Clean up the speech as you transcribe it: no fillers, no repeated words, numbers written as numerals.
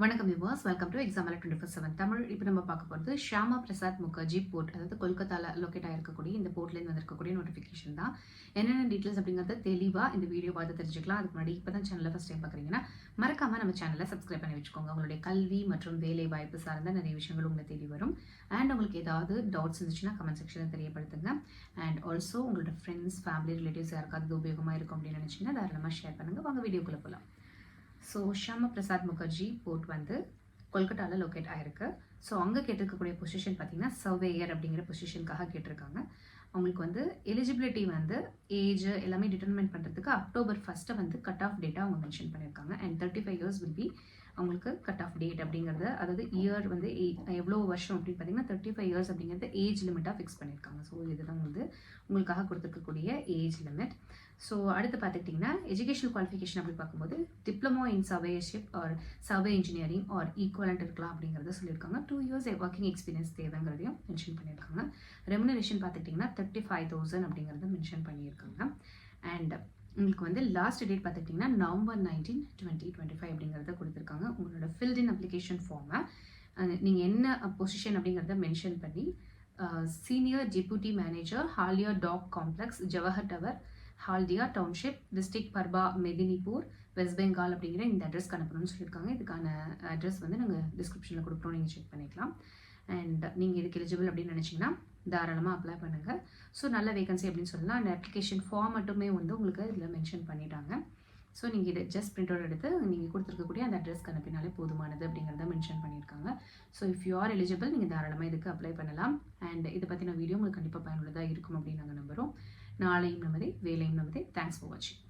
வணக்கம் viewers, welcome to exam 24/7 Tamil. இப்போ நம்ம பார்க்க போகிறது ஷியாமா பிரசாத் முகர்ஜி போர்ட், அதாவது கொல்கத்தாவில் லொக்கேட் ஆகிருக்கக்கூடிய இந்த போர்ட்லேருந்து வந்திருக்கக்கூடிய நோட்டிஃபிகேஷன் தான். என்னென்ன டீட்டெயில்ஸ் அப்படிங்கிறத தெளிவாக இந்த வீடியோ பார்த்து தெரிஞ்சுக்கலாம். அதுக்கு முன்னாடி இப்போ தான் சேனலில் ஃபஸ்ட் டைம் பார்க்குறீங்கன்னா மறக்காமல் நம்ம சேனலை சப்ஸ்கிரைப் பண்ணி வச்சுக்கோங்க. உங்களுடைய கல்வி மற்றும் வேலை வாய்ப்பு சார்ந்த நிறைய விஷயங்கள் உங்களை தேடி வரும். அண்ட் உங்களுக்கு ஏதாவது டவுட்ஸ் இருந்துச்சுன்னா கமெண்ட் செக்ஷனில் தெரியப்படுத்துங்க. அண்ட் ஆல்சோ உங்களோட ஃப்ரெண்ட்ஸ், ஃபேமிலி, ரிலேட்டிவ்ஸ் யாருக்காவது உபயோகமாக இருக்கும் அப்படின்னு நினச்சிங்கன்னா தாராளமாக ஷேர் பண்ணுங்கள். வாங்க வீடியோக்குள்ளே போகலாம். ஸோ ஷியாமா பிரசாத் முகர்ஜி போர்ட் வந்து கொல்கட்டாவில் லொக்கேட் ஆகிருக்கு. ஸோ அங்கே கேட்டிருக்கக்கூடிய பொசிஷன் பார்த்தீங்கன்னா சர்வேயர் அப்படிங்கிற பொசிஷனுக்காக கேட்டிருக்காங்க. அவங்களுக்கு வந்து எலிஜிபிலிட்டி வந்து ஏஜ் எல்லாமே டிட்டர்மைன் பண்ணுறதுக்கு அக்டோபர் 1 வந்து கட் ஆஃப் டேட்டாக அவங்க மென்ஷன் பண்ணியிருக்காங்க. அண்ட் 35 years வில் பி அவங்களுக்கு கட் ஆஃப் டேட் அப்படிங்கிறது, அதாவது இயர் வந்து எவ்வளோ வருஷம் அப்படின்னு பார்த்தீங்கன்னா 35 years அப்படிங்கிறது ஏஜ் லிமிட்டாக ஃபிக்ஸ் பண்ணியிருக்காங்க. ஸோ இதுதான் வந்து உங்களுக்காக கொடுத்துருக்கக்கூடிய ஏஜ் லிமிட். ஸோ அடுத்து பார்த்துக்கிட்டிங்கன்னா எஜுகேஷனல் குவாலிஃபிகேஷன் அப்படி பார்க்கும்போது diploma in surveyorship or survey engineering or equivalent இருக்கலாம் அப்படிங்கிறத சொல்லியிருக்காங்க. 2 years ஒர்க்கிங் எக்ஸ்பீரியன்ஸ் தேவைங்கிறதையும் மென்ஷன் பண்ணியிருக்காங்க. ரெமுனரேஷன் பார்த்துக்கிட்டிங்கன்னா 35,000 அப்படிங்கிறத மென்ஷன் பண்ணியிருக்காங்க. அண்ட் உங்களுக்கு வந்து லாஸ்ட் டேட் பார்த்துக்கிட்டிங்கன்னா November 19, 2025 அப்படிங்கிறத கொடுத்துருக்காங்க. உங்களோட ஃபில்ட் இன் அப்ளிகேஷன் ஃபார்மை நீங்கள் என்ன பொசிஷன் அப்படிங்கிறத மென்ஷன் பண்ணி senior deputy manager, Haldia dock complex, Jawahar tower, Haldia township, district Purba, Medinipur, West Bengal அப்படிங்கிற இந்த அட்ரஸ்க்கு அனுப்பணும்னு சொல்லியிருக்காங்க. இதுக்கான அட்ரஸ் வந்து நாங்கள் டிஸ்கிரிப்ஷனில் கொடுக்குறோம், நீங்கள் செக் பண்ணிக்கலாம். அண்ட் நீங்கள் இதுக்கு எலிஜிபிள் அப்படின்னு நினச்சிங்கன்னா தாராளமாக அப்ளை பண்ணுங்கள். ஸோ நல்ல வேகன்சி அப்படின்னு சொல்லலாம். அந்த அப்ளிகேஷன் ஃபார்ம் மட்டுமே வந்து உங்களுக்கு இதில் மென்ஷன் பண்ணிட்டாங்க. ஸோ நீங்கள் இதை ஜஸ்ட் பிரிண்ட் அவுட் எடுத்து நீங்கள் கொடுத்துருக்கக்கூடிய அந்த அட்ரஸ்க்கு அனுப்பினாலே போதுமானது அப்படிங்கிறத மென்ஷன் பண்ணியிருக்காங்க. So if you are eligible நீங்கள் தாராளமாக இதுக்கு அப்ளை பண்ணலாம். அண்ட் இதை பற்றின வீடியோ உங்களுக்கு கண்டிப்பாக பயனுள்ளதாக இருக்கும் அப்படின்னு நாங்கள் நம்புகிறோம். நாளையும் நமதே, வேலையும் நமதே. தேங்க்ஸ் ஃபார் வாட்சிங்.